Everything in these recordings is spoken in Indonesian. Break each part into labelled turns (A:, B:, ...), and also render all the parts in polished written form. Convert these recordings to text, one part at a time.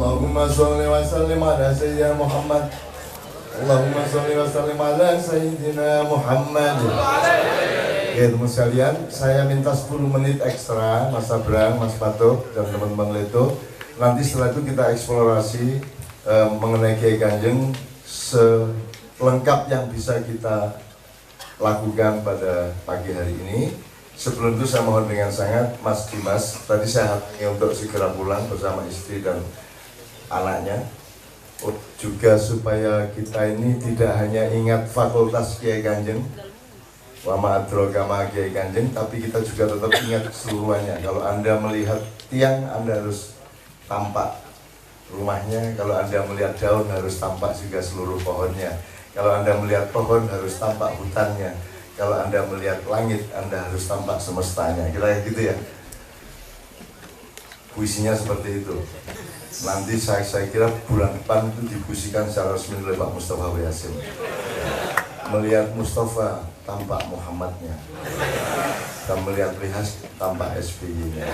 A: Allahumma sholli wa sallim ala sayyidina Muhammad. Allahumma sholli wa sallim ala sayyidina Muhammad. Oke teman sekalian, saya minta 10 menit ekstra Mas Abrang, Mas Patok, dan teman-teman Leto. Nanti setelah itu kita eksplorasi mengenai Kiai Kanjeng selengkap yang bisa kita lakukan pada pagi hari ini. Sebelum itu saya mohon dengan sangat Mas Dimas, tadi saya ingin untuk segera pulang bersama istri dan anaknya. Juga supaya kita ini tidak hanya ingat fakultas Kiai Kanjeng, wa ma'adroka ma Kiai Kanjeng, tapi kita juga tetap ingat keseluruhannya. Kalau Anda melihat tiang, Anda harus tampak rumahnya. Kalau Anda melihat daun, harus tampak juga seluruh pohonnya. Kalau Anda melihat pohon, harus tampak hutannya. Kalau Anda melihat langit, Anda harus tampak semestanya. Kira-kira gitu ya. Puisinya seperti itu. Nanti saya kira bulan depan itu dipuisikan secara resmi oleh Pak Mustafa Yasin. Melihat Mustafa, tampak Muhammadnya. Dan melihat Rihas, tampak SBY-nya.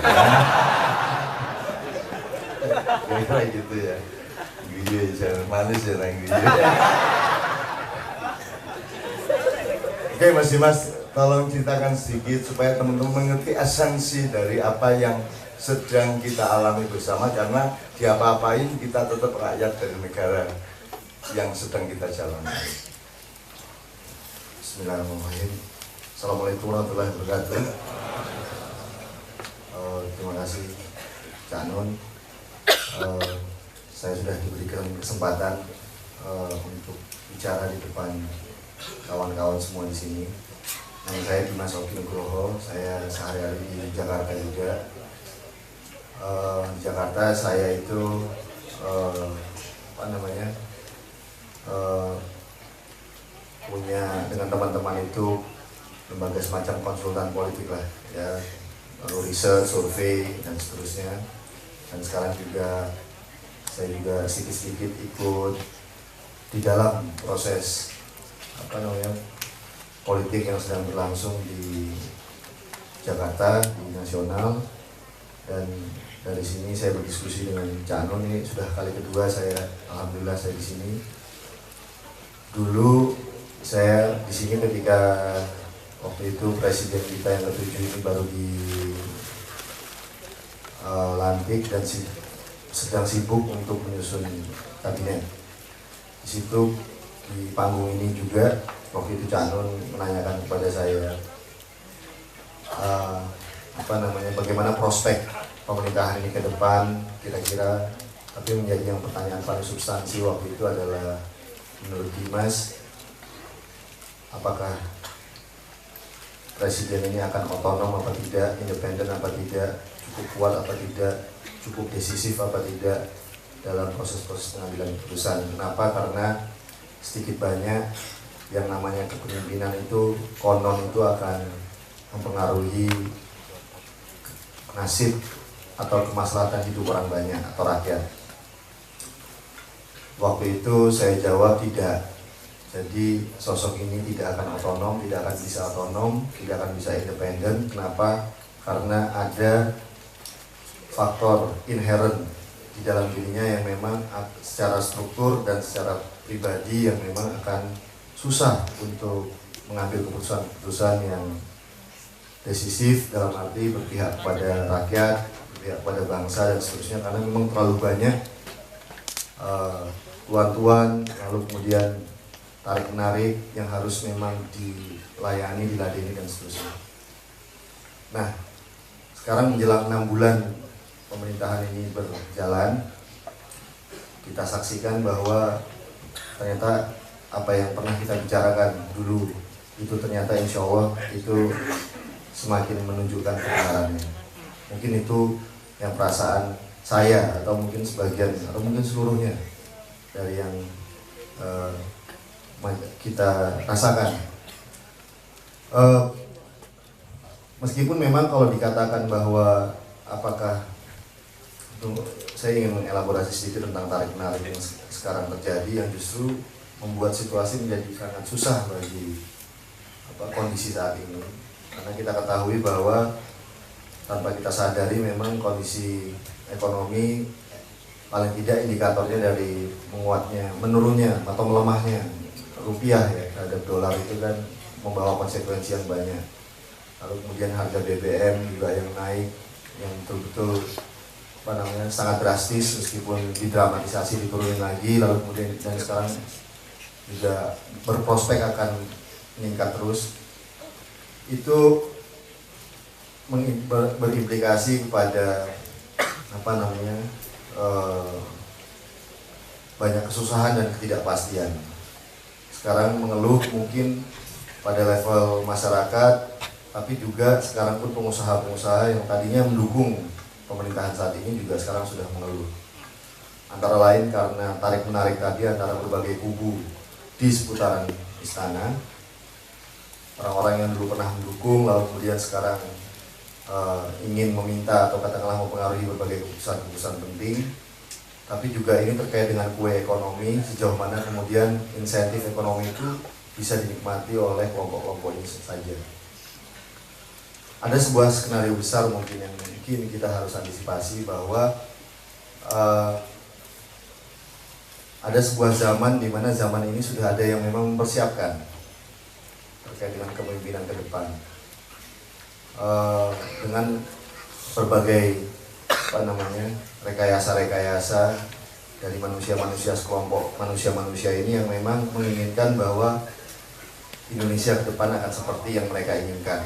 A: Kira-kira gitu ya. Gitu jangan manis ya nang gitu. Oke Mas Dimas, tolong ceritakan sedikit supaya teman-teman mengerti esensi dari apa yang sedang kita alami bersama, karena diapa-apain kita tetap rakyat dari negara yang sedang kita jalani. Bismillahirrahmanirrahim. Assalamualaikum warahmatullahi wabarakatuh. Terima kasih Cak Nun. Saya sudah diberikan kesempatan untuk bicara di depan kawan-kawan semua di sini. Nama saya Dimas Oki Nugroho. Saya sehari-hari di Jakarta juga. Di Jakarta saya itu punya dengan teman-teman itu lembaga semacam konsultan politik lah ya, lalu riset, survei dan seterusnya. Dan sekarang juga saya juga sedikit-sedikit ikut di dalam proses politik yang sedang berlangsung di Jakarta, di nasional. Dan dari sini saya berdiskusi dengan Cak Nun. Ini sudah kali kedua alhamdulillah saya di sini. Dulu saya di sini ketika waktu itu presiden kita yang ke-7 ini baru dilantik dan sedang sibuk untuk menyusun kabinet. Di situ di panggung ini juga waktu itu Cak Nun menanyakan kepada saya bagaimana prospek pemerintahan ini ke depan kira-kira, tapi menjadi yang pertanyaan paling substansi waktu itu adalah menurut Dimas, apakah presiden ini akan otonom apa tidak, independen apa tidak, cukup kuat apa tidak, cukup decisif apa tidak dalam proses-proses pengambilan keputusan. Kenapa? Karena sedikit banyak yang namanya kepemimpinan itu konon itu akan mempengaruhi nasib atau kemaslahatan hidup orang banyak atau rakyat. Waktu itu saya jawab tidak. Jadi sosok ini tidak akan otonom, tidak akan bisa otonom, tidak akan bisa independen. Kenapa? Karena ada faktor inherent di dalam dirinya yang memang secara struktur dan secara pribadi yang memang akan susah untuk mengambil keputusan-keputusan yang decisif dalam arti berpihak kepada rakyat, berpihak kepada bangsa dan seterusnya, karena memang terlalu banyak tuan-tuan, lalu kemudian tarik-menarik yang harus memang dilayani, diladeni dan seterusnya. Nah, sekarang menjelang 6 bulan pemerintahan ini berjalan, kita saksikan bahwa ternyata apa yang pernah kita bicarakan dulu itu ternyata insya Allah itu semakin menunjukkan kebenarannya. Mungkin itu yang perasaan saya atau mungkin sebagian atau mungkin seluruhnya dari yang kita rasakan. Meskipun memang kalau dikatakan bahwa apakah saya ingin mengelaborasi sedikit tentang tarik-menarik yang sekarang terjadi yang justru membuat situasi menjadi sangat susah bagi kondisi saat ini, karena kita ketahui bahwa tanpa kita sadari memang kondisi ekonomi
B: paling tidak indikatornya dari menurunnya atau melemahnya rupiah ya terhadap dolar itu kan membawa konsekuensi yang banyak. Lalu kemudian harga BBM juga yang naik, yang betul-betul sangat drastis, meskipun didramatisasi diturunin lagi, lalu kemudian dan sekarang juga berprospek akan meningkat terus. Itu berimplikasi kepada banyak kesusahan dan ketidakpastian. Sekarang mengeluh mungkin pada level masyarakat, tapi juga sekarang pun pengusaha-pengusaha yang tadinya mendukung pemerintahan saat ini juga sekarang sudah mengeluh. Antara lain karena tarik-menarik tadi antara berbagai kubu di seputaran istana. Orang-orang yang dulu pernah mendukung lalu kemudian sekarang ingin meminta atau katakanlah mempengaruhi berbagai keputusan-keputusan penting. Tapi juga ini terkait dengan kue ekonomi, sejauh mana kemudian insentif ekonomi itu bisa dinikmati oleh kelompok-kelompok ini saja. Ada sebuah skenario besar mungkin yang kita harus antisipasi bahwa ada sebuah zaman di mana zaman ini sudah ada yang memang mempersiapkan terkait dengan kepemimpinan ke depan dengan berbagai rekayasa-rekayasa dari manusia-manusia sekelompok manusia-manusia ini yang memang menginginkan bahwa Indonesia ke depan akan seperti yang mereka inginkan,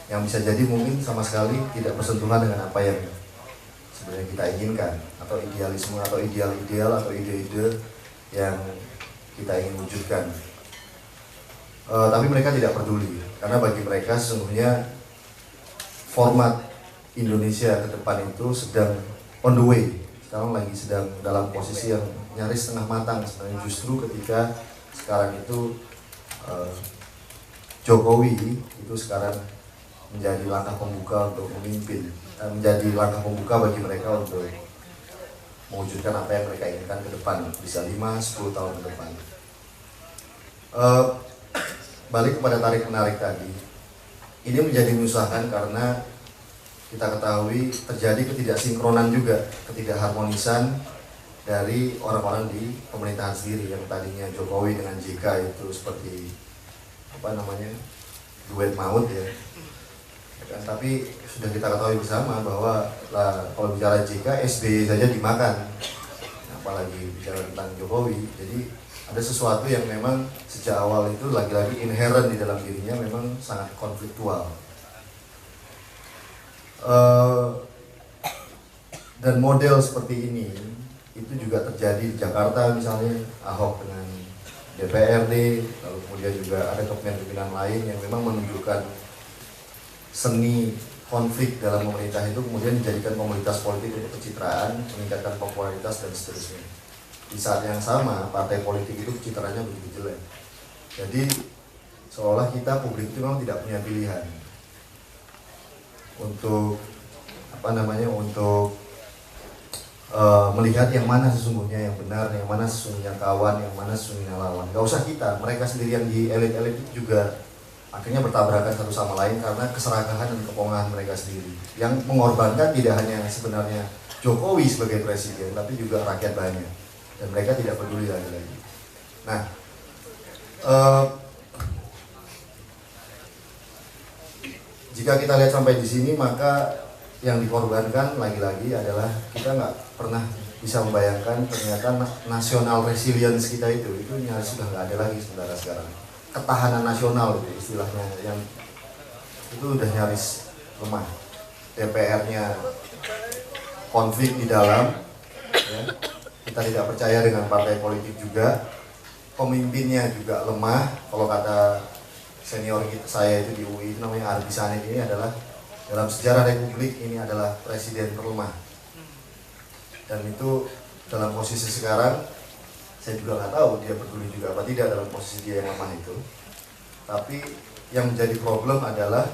B: yang bisa jadi mungkin sama sekali tidak bersentuhan dengan apa yang sebenarnya kita inginkan, atau idealisme atau ideal-ideal atau ide-ide yang kita ingin wujudkan. Tapi mereka tidak peduli, karena bagi mereka sesungguhnya format Indonesia ke depan itu sedang on the way, sekarang lagi sedang dalam posisi yang nyaris setengah matang sebenarnya, justru ketika sekarang itu Jokowi itu sekarang menjadi langkah pembuka untuk memimpin, menjadi langkah pembuka bagi mereka untuk mewujudkan apa yang mereka inginkan ke depan, bisa 5-10 tahun ke depan. Balik kepada tarik-menarik tadi, ini menjadi menyusahkan karena kita ketahui terjadi ketidaksinkronan juga, ketidakharmonisan dari orang-orang di pemerintahan sendiri, yang tadinya Jokowi dengan JK itu seperti duet maut ya. Tapi sudah kita ketahui bersama bahwa kalau bicara JK, SBY saja dimakan, apalagi bicara tentang Jokowi. Jadi ada sesuatu yang memang sejak awal itu lagi-lagi inherent di dalam dirinya, memang sangat konfliktual. Dan model seperti ini itu juga terjadi di Jakarta, misalnya Ahok dengan DPRD, lalu kemudian juga ada kepemimpinan lain yang memang menunjukkan seni konflik dalam pemerintah itu kemudian dijadikan komoditas politik untuk pencitraan, meningkatkan popularitas dan seterusnya. Di saat yang sama, partai politik itu pencitraannya begitu jelek. Jadi seolah kita publik itu memang tidak punya pilihan untuk melihat yang mana sesungguhnya yang benar, yang mana sesungguhnya kawan, yang mana sesungguhnya lawan. Gak usah kita, mereka sendiri yang di elit-elit itu juga akhirnya bertabrakan satu sama lain karena keserakahan dan kepongahan mereka sendiri, yang mengorbankan tidak hanya sebenarnya Jokowi sebagai presiden, tapi juga rakyat banyak, dan mereka tidak peduli lagi. Nah, jika kita lihat sampai di sini, maka yang dikorbankan lagi-lagi adalah kita nggak pernah bisa membayangkan ternyata national resilience kita itu nyaris sudah nggak ada lagi sebenarnya sekarang. Ketahanan nasional itu istilahnya, yang itu udah nyaris lemah. DPR-nya konflik di dalam, ya. Kita tidak percaya dengan partai politik juga, pemimpinnya juga lemah. Kalau kata senior saya itu di UI, itu namanya Arbi Sanid, ini adalah dalam sejarah Republik ini adalah presiden terlemah. Dan itu dalam posisi sekarang, saya juga nggak tahu dia peduli juga apa tidak dalam posisi dia yang lemah itu. Tapi yang menjadi problem adalah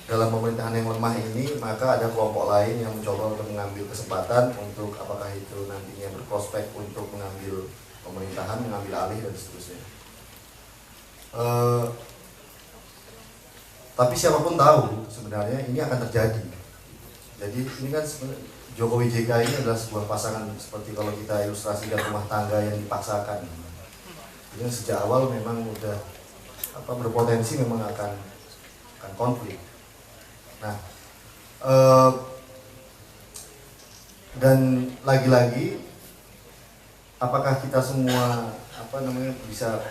B: dalam pemerintahan yang lemah ini, maka ada kelompok lain yang mencoba untuk mengambil kesempatan untuk apakah itu nantinya berprospek untuk mengambil pemerintahan, mengambil alih dan seterusnya. Tapi siapapun tahu sebenarnya ini akan terjadi. Jadi ini kan sebenarnya Jokowi JK ini adalah sebuah pasangan seperti kalau kita ilustrasikan rumah tangga yang dipaksakan. Jadi sejak awal memang udah berpotensi memang akan konflik. Nah, dan lagi-lagi apakah kita semua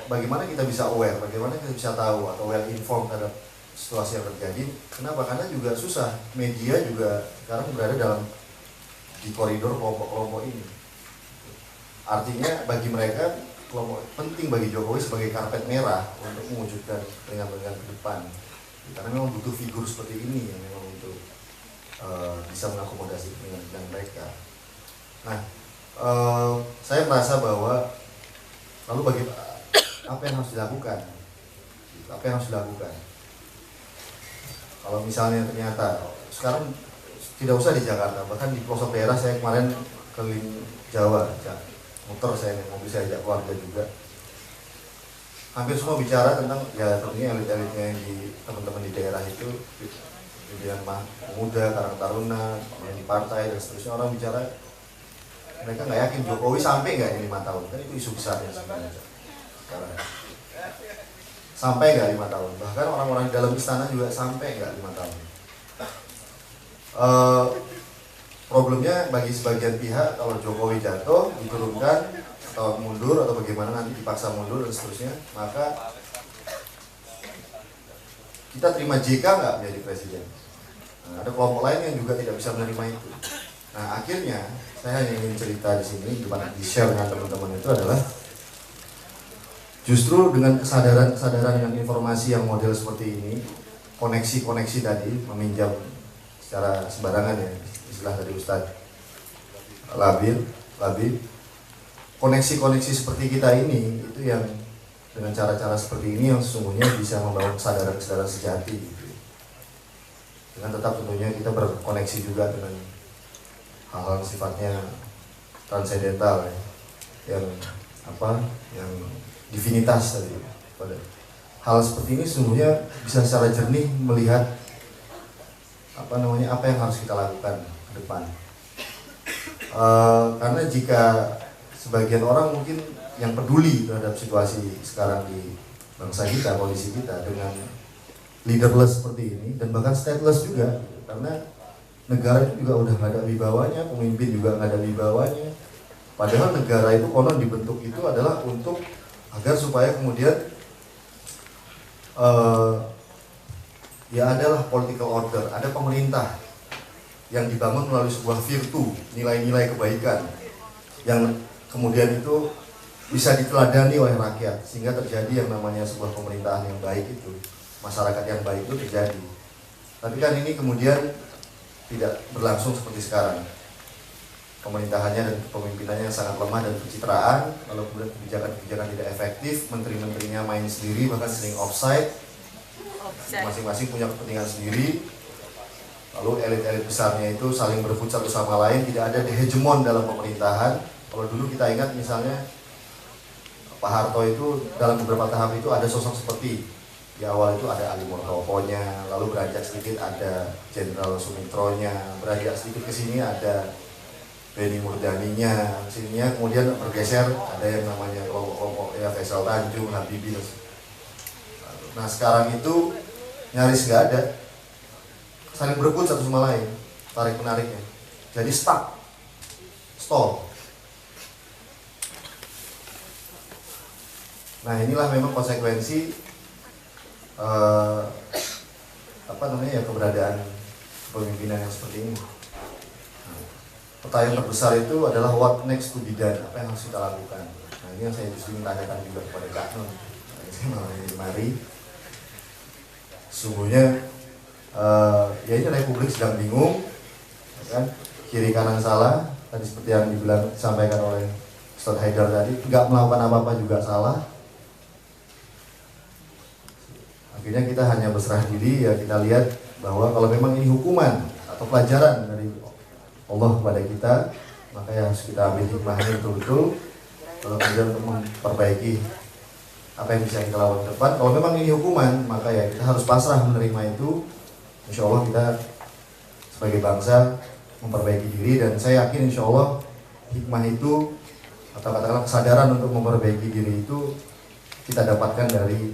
B: bagaimana kita bisa aware, bagaimana kita bisa tahu atau well informed terhadap situasi yang terjadi? Kenapa? Karena juga susah, media juga sekarang berada di koridor kelompok-kelompok ini. Artinya bagi mereka kelompok penting bagi Jokowi sebagai karpet merah untuk mewujudkan kepentingan ke depan. Karena memang butuh figur seperti ini yang memang untuk bisa mengakomodasi kepentingan mereka. Nah, saya merasa bahwa lalu apa yang harus dilakukan? Apa yang harus dilakukan? Kalau misalnya ternyata sekarang tidak usah di Jakarta, bahkan di pelosok daerah, saya kemarin keliling Jawa, muter saya naik mobil, saya ajak keluarga juga. Hampir semua bicara tentang ya tentunya elit-elitnya di teman-teman di daerah itu, pimpinan pemuda, Karang Taruna, yang di partai dan seterusnya, orang bicara mereka nggak yakin Jokowi sampai nggak ini 5 tahun, kan itu isu besarnya sebenarnya sekarang. Sampai nggak 5 tahun, bahkan orang-orang di dalam istana juga sampai nggak 5 tahun. Problemnya bagi sebagian pihak kalau Jokowi jatuh, diturunkan atau mundur atau bagaimana nanti dipaksa mundur dan seterusnya, maka kita terima JK nggak menjadi presiden. Nah, ada kelompok lain yang juga tidak bisa menerima itu. Nah, akhirnya saya hanya ingin cerita di sini, di share dengan teman-teman itu adalah justru dengan kesadaran dengan informasi yang model seperti ini, koneksi tadi, meminjam secara sembarangan ya, istilah dari Ustadz Labib, koneksi seperti kita ini, itu yang dengan cara-cara seperti ini yang sesungguhnya bisa membangun kesadaran sejati gitu. Dengan tetap tentunya kita berkoneksi juga dengan hal-hal sifatnya transendental ya, yang divinitas tadi. Pada hal seperti ini sesungguhnya bisa secara jernih melihat apa yang harus kita lakukan ke depan. Karena jika sebagian orang mungkin yang peduli terhadap situasi sekarang di bangsa kita, kondisi kita dengan leaderless seperti ini dan bahkan stateless juga, karena negara itu juga udah nggak ada wibawanya, pemimpin juga nggak ada wibawanya. Padahal negara itu konon dibentuk itu adalah untuk agar supaya kemudian ya adalah political order, ada pemerintah yang dibangun melalui sebuah virtu, nilai-nilai kebaikan yang kemudian itu bisa diteladani oleh rakyat sehingga terjadi yang namanya sebuah pemerintahan yang baik itu, masyarakat yang baik itu terjadi. Tapi kan ini kemudian tidak berlangsung seperti sekarang. Pemerintahannya dan kepemimpinannya yang sangat lemah dan pencitraan, lalu kemudian kebijakan-kebijakan tidak efektif, menteri-menterinya main sendiri, bahkan sering offside, masing-masing punya kepentingan sendiri, lalu elit-elit besarnya itu saling berebut satu sama lain, tidak ada hegemon dalam pemerintahan. Kalau dulu kita ingat misalnya Pak Harto itu dalam beberapa tahap itu ada sosok seperti di awal itu ada Ali Murtokonya, lalu beranjak sedikit ada Jenderal Sumitronya, beranjak sedikit ke sini ada Benny Murdaninya, sininya kemudian bergeser ada yang namanya kelompok-kelompok ya Faisal Tanjung, Habibie. Nah sekarang itu nyaris nggak ada, saling berebut satu sama lain, tarik menariknya, jadi stall. Nah inilah memang konsekuensi keberadaan kepemimpinan yang seperti ini. Pertanyaan terbesar itu adalah what next to be done, apa yang harus kita lakukan. Nah ini yang saya justru tanyakan juga kepada Kak Nun. Mari, sungguhnya ya ini Republik sedang bingung, kan? Kiri kanan salah. Tadi seperti yang disampaikan oleh Ustadz Haidar tadi, nggak melakukan apa-apa juga salah. Akhirnya kita hanya berserah diri, ya kita lihat bahwa kalau memang ini hukuman atau pelajaran dari Allah kepada kita, maka yang harus kita ambil hikmahnya betul-betul, kalau kemudian untuk memperbaiki apa yang bisa kita lakukan ke depan. Kalau memang ini hukuman, maka ya kita harus pasrah menerima itu. Insya Allah kita sebagai bangsa memperbaiki diri, dan saya yakin insya Allah hikmah itu atau katakanlah kesadaran untuk memperbaiki diri itu kita dapatkan dari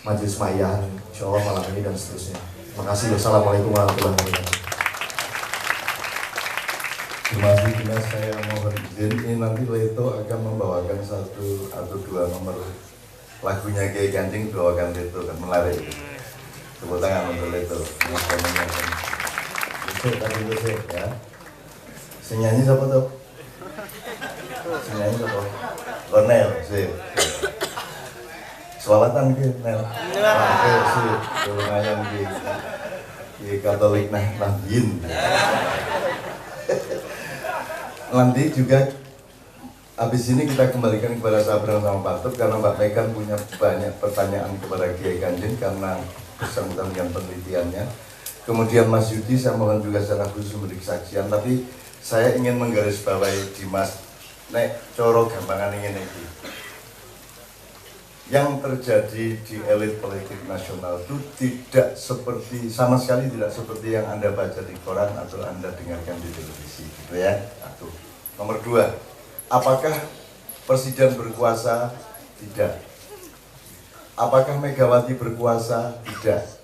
B: Majelis Maiyahan insya Allah malam ini dan seterusnya. Terima kasih. Wassalamualaikum warahmatullahi wabarakatuh.
A: Terima kasih Dimas, saya mohon izin ini nanti Leto akan membawakan 1 atau 2 nomor lagunya Kiai Kanjeng, bawakan Leto kan menarik. Tepuk tangan untuk Leto. Besok tadi besok ya. Senyanyi siapa tuh? Senyanyi siapa? Cornel, sip. Selawatan ke Nel. Oke, sip. Lumayan di Katolik Nahdien. Nanti juga habis ini kita kembalikan kepada Sabrang sama Pak Tep, karena Mbak Megan punya banyak pertanyaan kepada Kiai Kanjeng karena bersangkutan dengan penelitiannya. Kemudian Mas Yudi saya mohon juga secara khusus memberi kesaksian, tapi saya ingin menggarisbawahi Dimas nek coro gampangan ingin ini. Yang terjadi di elit politik nasional itu tidak seperti, sama sekali tidak seperti yang Anda baca di koran atau Anda dengarkan di televisi, gitu ya. Satu. Nomor 2, apakah Presiden berkuasa? Tidak. Apakah Megawati berkuasa? Tidak.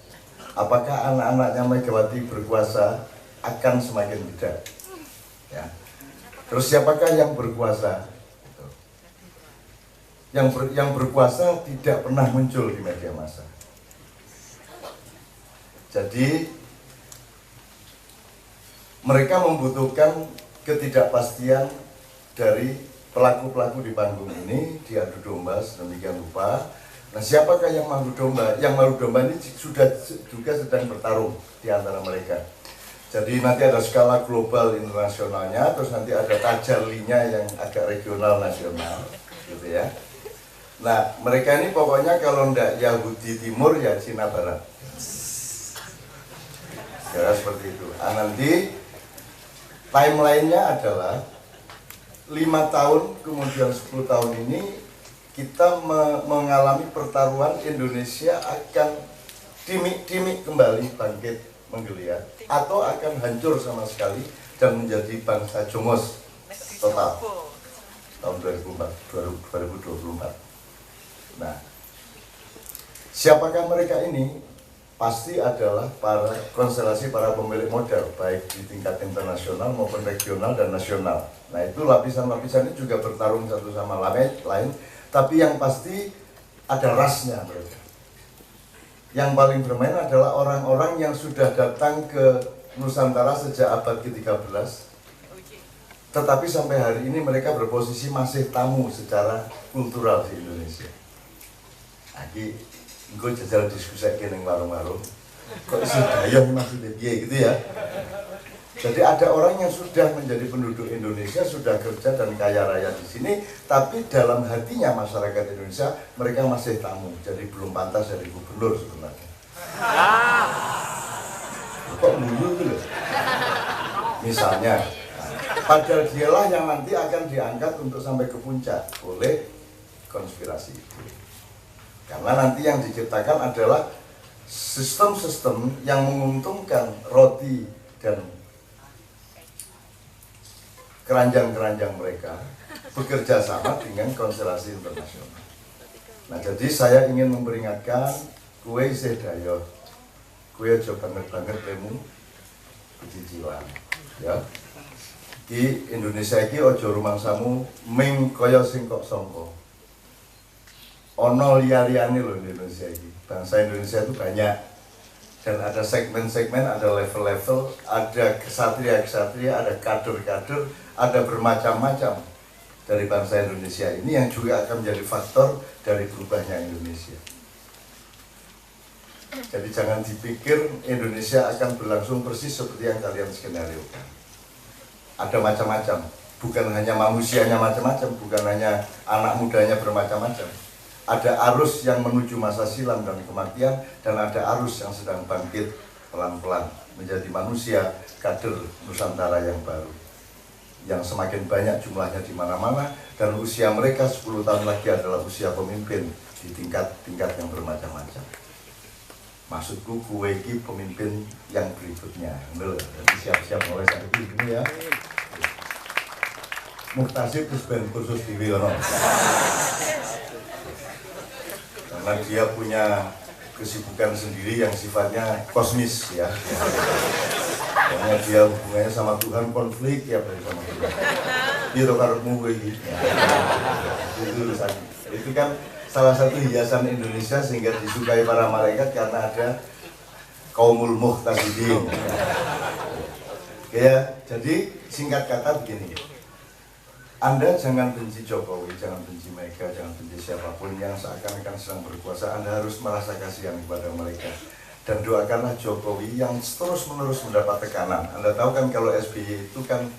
A: Apakah anak-anaknya Megawati berkuasa? Akan semakin tidak. Ya. Terus siapakah yang berkuasa? Yang berkuasa tidak pernah muncul di media massa. Jadi mereka membutuhkan ketidakpastian dari pelaku-pelaku di panggung ini, diadu domba sedemikian rupa. Nah, siapakah yang madu domba? Yang madu domba ini sudah juga sedang bertarung di antara mereka. Jadi nanti ada skala global internasionalnya, terus nanti ada tajallinya yang agak regional nasional, gitu ya. Nah, mereka ini pokoknya kalau ndak Yahudi Timur ya Cina Barat. Ya seperti itu. Nanti timelinenya adalah 5 tahun kemudian 10 tahun ini kita mengalami pertaruhan Indonesia akan dimik-dimik kembali bangkit menggeliat atau akan hancur sama sekali dan menjadi bangsa jongos total tahun 2024. Nah, siapakah mereka ini? Pasti adalah konstelasi para pemilik modal, baik di tingkat internasional maupun regional dan nasional. Nah, itu lapisan-lapisan ini juga bertarung satu sama lain, tapi yang pasti ada rasnya mereka. Yang paling bermain adalah orang-orang yang sudah datang ke Nusantara sejak abad ke-13, tetapi sampai hari ini mereka berposisi masih tamu secara kultural di Indonesia. Lagi, gue jajal diskusi ning warung-warung, kok isi daya maksudnya piye gitu ya. Jadi ada orang yang sudah menjadi penduduk Indonesia, sudah kerja dan kaya raya di sini, tapi dalam hatinya masyarakat Indonesia mereka masih tamu, jadi belum pantas jadi gubernur sebenarnya. Kok dulu gitu? Misalnya, padahal dialah yang nanti akan diangkat untuk sampai ke puncak oleh konspirasi itu. Karena nanti yang diciptakan adalah sistem-sistem yang menguntungkan roti dan keranjang-keranjang mereka bekerja sama dengan konstelasi internasional. Nah, jadi saya ingin memperingatkan kue isih dayo, kue aja banget-banget lemu kecicilan, ya. Di Indonesia iki ojo rumangsamu ming kaya sing kok sangka. Ono liya-liyane loh di Indonesia ini. Bangsa Indonesia itu banyak dan ada segmen-segmen, ada level-level, ada kesatria-kesatria, ada kader-kader, ada bermacam-macam dari bangsa Indonesia ini yang juga akan menjadi faktor dari berubahnya Indonesia. Jadi jangan dipikir Indonesia akan berlangsung persis seperti yang kalian skenariokan. Ada macam-macam, bukan hanya manusianya macam-macam, bukan hanya anak mudanya bermacam-macam. Ada arus yang menuju masa silam dan kematian, dan ada arus yang sedang bangkit pelan-pelan menjadi manusia kader Nusantara yang baru, yang semakin banyak jumlahnya di mana-mana, dan usia mereka 10 tahun lagi adalah usia pemimpin di tingkat-tingkat yang bermacam-macam. Maksudku kue iki pemimpin yang berikutnya. Jadi siap-siap mulai saat ini ya. Muhtasib terus ben kursus di Wiono. Karena dia punya kesibukan sendiri yang sifatnya kosmis ya. Karena dia hubungannya sama Tuhan konflik ya sama Tuhan. Dia karepmu iki. Itu kan salah satu hiasan Indonesia sehingga disukai para malaikat karena ada kaumul muhtasibin. Ya, jadi singkat kata begini. Anda jangan benci Jokowi, jangan benci Mega, jangan benci siapapun yang seakan-akan sedang berkuasa. Anda harus merasa kasihan kepada mereka. Dan doakanlah Jokowi yang terus-menerus mendapat tekanan. Anda tahu kan kalau SBY itu kan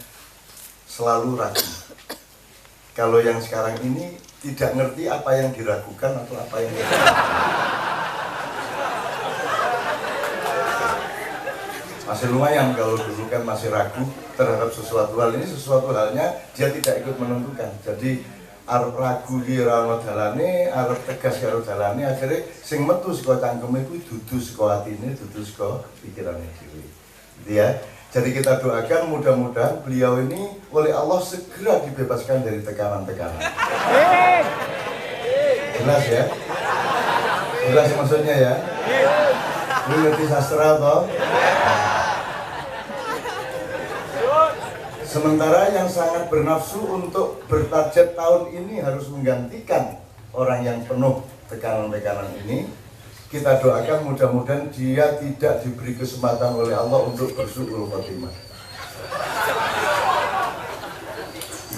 A: selalu ragu. Kalau yang sekarang ini tidak ngerti apa yang diragukan atau apa yang masih lumayan. Kalau dulu kan masih ragu terhadap sesuatu hal, ini sesuatu halnya dia tidak ikut menentukan. Jadi arep ragu ki ora ono dalane, arep tegas karo dalane, akhirnya sing metu saka cangkeme kuwi dudu saka atine, dudu saka pikirane dhewe. Gitu ya. Jadi kita doakan mudah-mudahan beliau ini oleh Allah segera dibebaskan dari tekanan-tekanan. Jelas ya? Jelas maksudnya ya? Lu ngerti sastra toh? Sementara yang sangat bernafsu untuk bertarget tahun ini harus menggantikan orang yang penuh tekanan-tekanan ini. Kita doakan mudah-mudahan dia tidak diberi kesempatan oleh Allah untuk bersu'ul khotimah.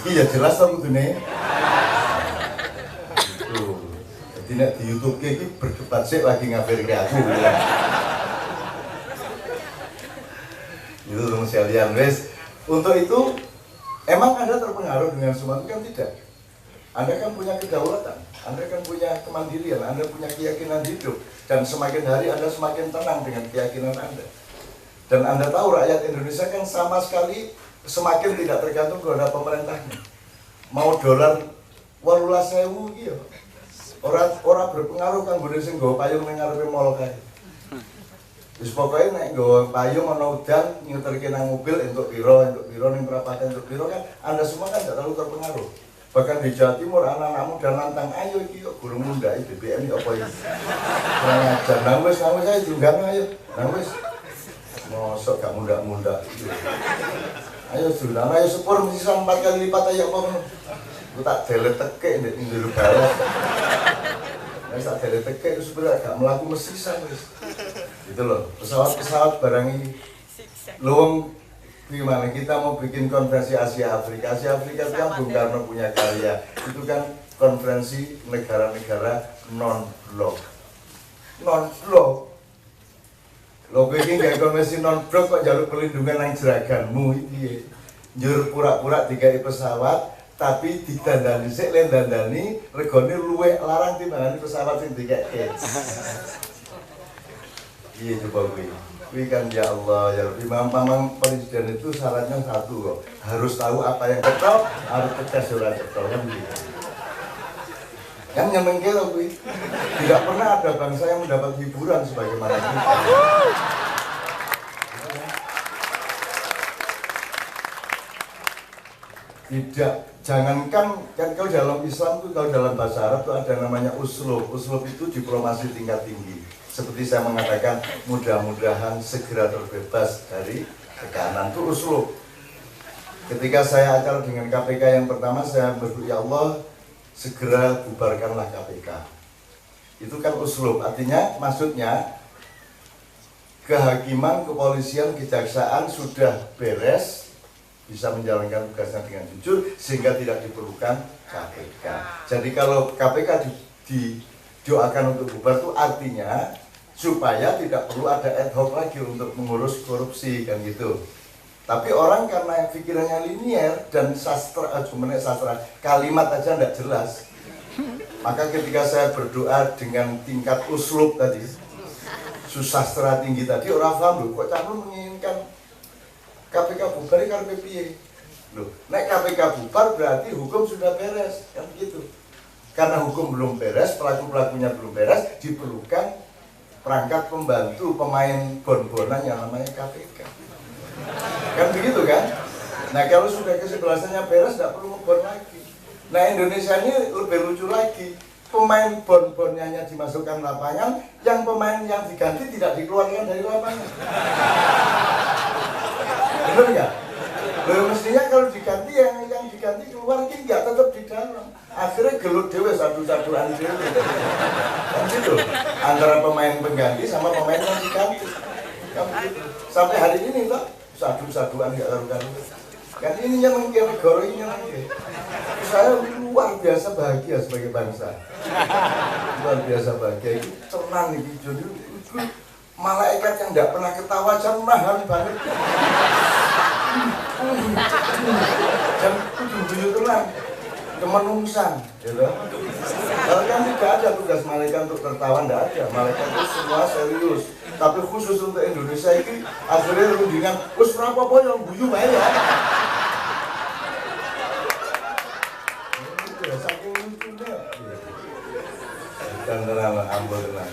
A: Ini ya jelas tak nih. Jadi nek di YouTube ini berdebat sih lagi ngafir ke aku. Ya. Itu teman sekalian, wes. Untuk itu, emang Anda terpengaruh dengan semua itu kan tidak. Anda kan punya kedaulatan, Anda kan punya kemandirian, Anda punya keyakinan hidup. Dan semakin hari Anda semakin tenang dengan keyakinan Anda. Dan Anda tahu rakyat Indonesia kan sama sekali semakin tidak tergantung kepada pemerintahnya. Mau dolar 18.000 gitu. Orang berpengaruh kan boleh sing nggawa payung ning ngarepe mall kae. Wis pokoke nek nggawa payung ana udan nyuterke nang mobil entuk piro ning perapatan entuk piro kan Anda semua kan tidak terlalu terpengaruh. Bahkan di Jawa Timur anak-anak muda nantang, ayo iki kok gurung mundhaki BBM iki apa iki. Kurang ajar, nang wis ae diunggah ayo. Nang wis. Mosok gak mundak-mundak. Ayo sudah, ayo sepur mesti 4 kali lipat ayo apa ngono. Ku tak delete teke ndek njero balas. Nek tak delete teke terus bener gak mlaku mesisan wis. Gitu loh. Pesawat-pesawat barang ini luwung gimana kita mau bikin konferensi Asia Afrika itu kan Bung Karno punya karya, itu kan konferensi negara-negara non-blok logo ini kayak konferensi non-blok kok jalur perlindungan yang jeraganmu ini njur pura-pura dikai pesawat tapi didandani sik len dandani regane luwih larang timbangane pesawat sing dikai iya coba kuwi kan ya Allah ya Rabbi, memang presiden itu syaratnya satu kok, harus tahu apa yang betul, harus tegas ora betul kan gitu. Kan nyemengke lho kuwi. Tidak pernah ada bangsa yang mendapat hiburan sebagaimana kita. Tidak, jangankan kan kalau dalam Islam itu kalau dalam bahasa Arab itu ada namanya uslub. Uslub itu diplomasi tingkat tinggi. Seperti saya mengatakan, mudah-mudahan segera terbebas dari tekanan, itu uslub. Ketika saya acara dengan KPK yang pertama, saya berdoa, ya Allah, segera bubarkanlah KPK. Itu kan uslub, artinya, maksudnya, kehakiman, kepolisian, kejaksaan sudah beres, bisa menjalankan tugasnya dengan jujur, sehingga tidak diperlukan KPK. Jadi kalau KPK didoakan untuk bubar itu artinya supaya tidak perlu ada ad hoc lagi untuk mengurus korupsi kan gitu. Tapi orang karena pikirannya linier dan sastra kalimat aja tidak jelas. Maka ketika saya berdoa dengan tingkat uslub tadi, susastra tinggi tadi, orang paham loh, kok calon menginginkan KPK bubar karena piye? Loh, nek KPK bubar berarti hukum sudah beres kan begitu. Karena hukum belum beres, pelaku-pelakunya belum beres, diperlukan perangkat pembantu pemain bon-bonan yang namanya KPK. Kan begitu kan? Nah kalau sudah kesebelasannya beres, tidak perlu ngebon lagi. Nah Indonesia ini lebih lucu lagi. Pemain bon-bonnya dimasukkan lapangan, yang pemain yang diganti tidak dikeluarkan dari lapangan. Benar nggak? Loh, mestinya kalau diganti yang diganti keluar ini nggak tetap di dalam. Akhirnya gelut dewe satu-satuan dewe. Kan gitu. Antara pemain pengganti sama pemain yang diganti. Kan gitu. Sampai hari ini loh, satu-satuan nggak karu-karu. Kan ininya mungkin negara ini lagi. Saya luar biasa bahagia sebagai bangsa. Luar biasa bahagia. Itu tenang nih, jadi itu malaikat yang tidak pernah ketawa cenahan banget. Dan ujung-ujung tenang, kemenungsan, gitu. Kalau kan tidak ada tugas malaikat untuk tertawa, tidak ada. Malaikat itu semua serius. Tapi khusus untuk Indonesia ini akhirnya rundingan, wis apa yang guyu bae ya. Saking lucunya. Dan tenang, ambul tenang.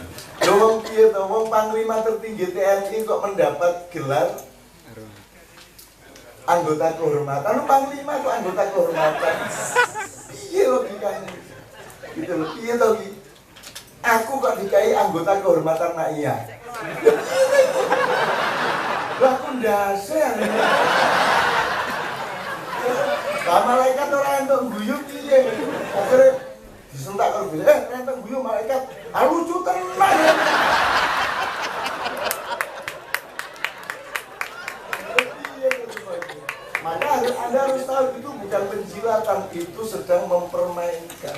A: Wong piye to, wong panglima tertinggi TNI kok mendapat gelar anggota kehormatan. Lu panglima kok anggota kehormatan. Piye logikanya? Gitu loh, piye to iki? Aku kok dikai anggota kehormatan nak iya. Lah aku ndase ane. Lah malaikat ora entuk guyu piye? Akhire disentak karo guyu, entuk guyu malaikat. Ah lucu tenan. Maka Anda harus tahu itu bukan penjilatan, itu sedang mempermainkan.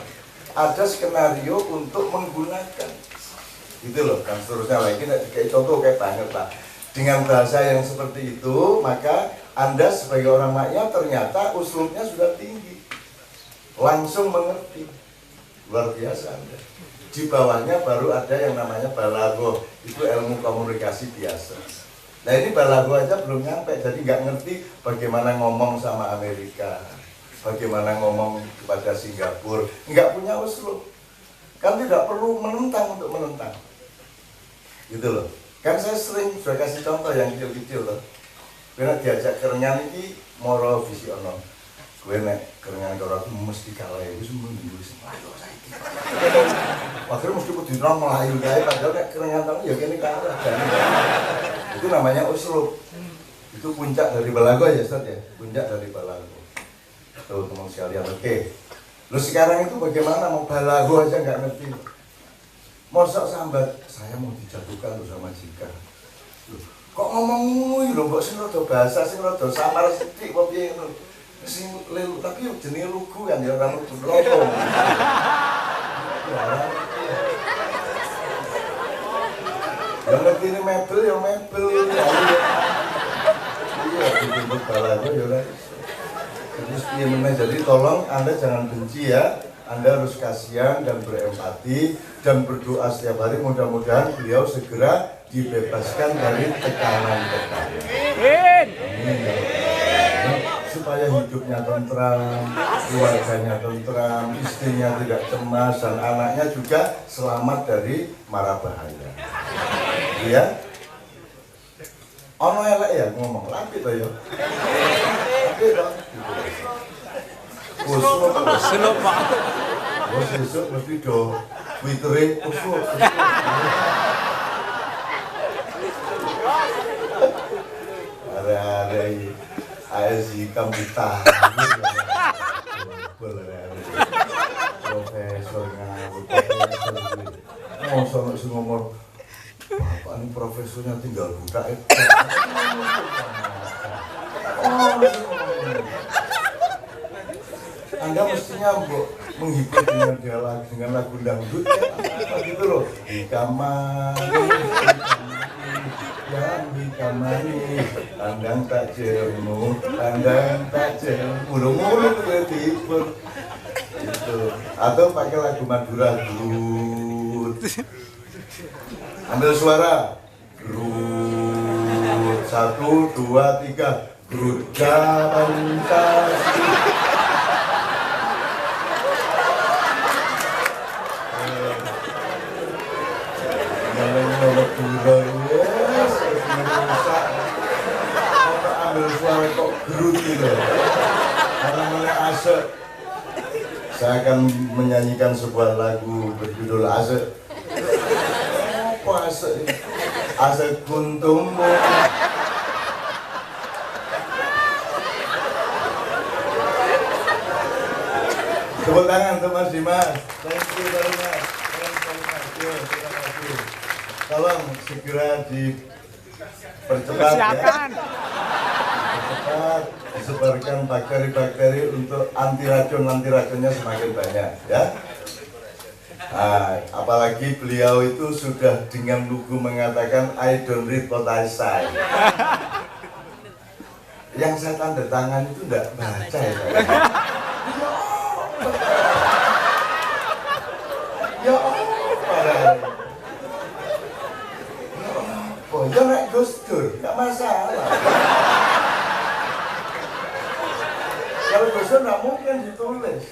A: Ada skenario untuk menggunakan. Gitu loh, kan seterusnya lagi kayak contoh kayak banget lah. Dengan bahasa yang seperti itu, maka Anda sebagai orang maknya ternyata usulnya sudah tinggi. Langsung mengerti. Luar biasa Anda. Di bawahnya baru ada yang namanya balaghah, itu ilmu komunikasi biasa. Nah ini balaghah aja belum nyampe, jadi nggak ngerti bagaimana ngomong sama Amerika, bagaimana ngomong kepada Singapura, nggak punya uslub. Kan tidak perlu menentang untuk menentang. Gitu loh. Kan saya sering sudah kasih contoh yang kecil-kecil loh. Karena diajak kerengan ini moro visi ono. Gue nek kerengan karo aku mesti kalah itu semua Inggris. Ayo saiki. Padahal mesti kudu nang melayu kae padahal nek kerengan tamu ya kene kalah. Itu namanya uslub. Itu puncak dari balaghah ya Ustaz ya. Puncak dari balaghah. Tuh teman sekalian, oke. Lu sekarang itu bagaimana mau balaghah aja nggak ngerti. Mosok sambat, saya mau dijatuhkan tuh sama Jika. Kok ngomong ngono lho, mbok sing rada bahasa sing rada samar sithik kok piye ngono. Sing lelu tapi jenenge lugu kan ya ora lugu lopo. Ya ngerti ini mebel ya mebel. Iya, disebut balaghah ya ora. Jadi tolong Anda jangan benci ya. Anda harus kasihan dan berempati dan berdoa setiap hari mudah-mudahan beliau segera dibebaskan dari tekanan-tekanan. Supaya hidupnya tentram, keluarganya tentram, istrinya tidak cemas dan anaknya juga selamat dari mara bahaya. Iya? Ono elek ya ngomong lapi to ya. Lapi to. Usul Pak. Usul mesti do Twittere usul. Ada ASI Kambuta. Profesor ngawur. Mau sono sing ngomong Bapak ini profesornya tinggal buta itu. Anda mestinya menghibur dengan lagu dangdut ya, gitu loh. Di kamar, yang di kamar ini, pandang tak jemu, pandang tak jemu, mulu-mulu tiba-tiba. Gitu. Atau pakai lagu Madura Grut. Ambil suara. Grut. 1, 2, 3. Grut Pancasila. gitu. Karena mulai asik, saya akan menyanyikan sebuah lagu berjudul Asik. Apa asik ini? Asik kuntummu. Tepuk tangan untuk Mas Dimas. Thank you very much. Terima kasih. Tolong segera dipercepat ya. Percepat, disebarkan bakteri-bakteri untuk anti racunnya semakin banyak ya. Nah, apalagi beliau itu sudah dengan lugu mengatakan I don't read what I say. Yang saya tanda tangan itu enggak baca ya. Ya Allah, ya naik Gus Dur, nggak masalah. Kalau Gus Dur nggak mungkin ditulis.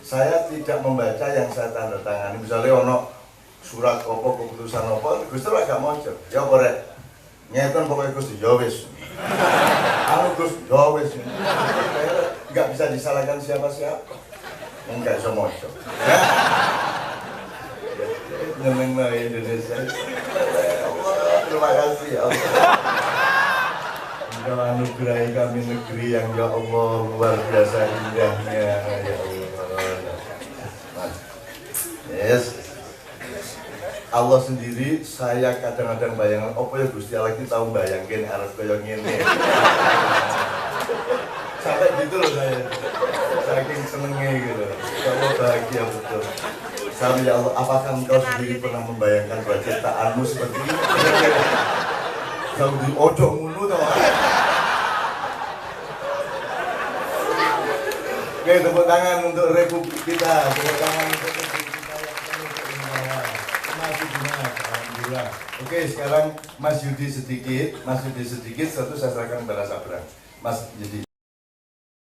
A: Saya tidak membaca yang saya tanda tangani. Misalnya ono surat opo keputusan opo, Gus Dur agak mojo. Ya korek, ngeten pokoknya Gus Dur, ya wis. Anu Gus, ya wis. Nggak bisa disalahkan siapa-siapa. Enggak bisa mojo. Nyeneng lah Indonesia. Terima kasih ya Allah. Engkau anugerahi kami negeri yang ya Allah luar biasa indahnya ya Allah. Yes. Allah sendiri saya kadang-kadang bayangan apa ya Gusti Allah kita tahu bayangin arep kaya ngene. Sampai gitu loh saya. Saking senengnya gitu. Allah bahagia betul. Sama ya Allah, apakah engkau sendiri pernah membayangkan bahwa ciptaanmu seperti ini? Kau di odong mulu tau. Oke, tepuk tangan untuk Republik kita. Tepuk tangan untuk Republik kita yang penuh keindahan. Masih benar, alhamdulillah. Oke, sekarang Mas Yudi sedikit, satu saya serahkan kepada Sabrang. Mas Yudi.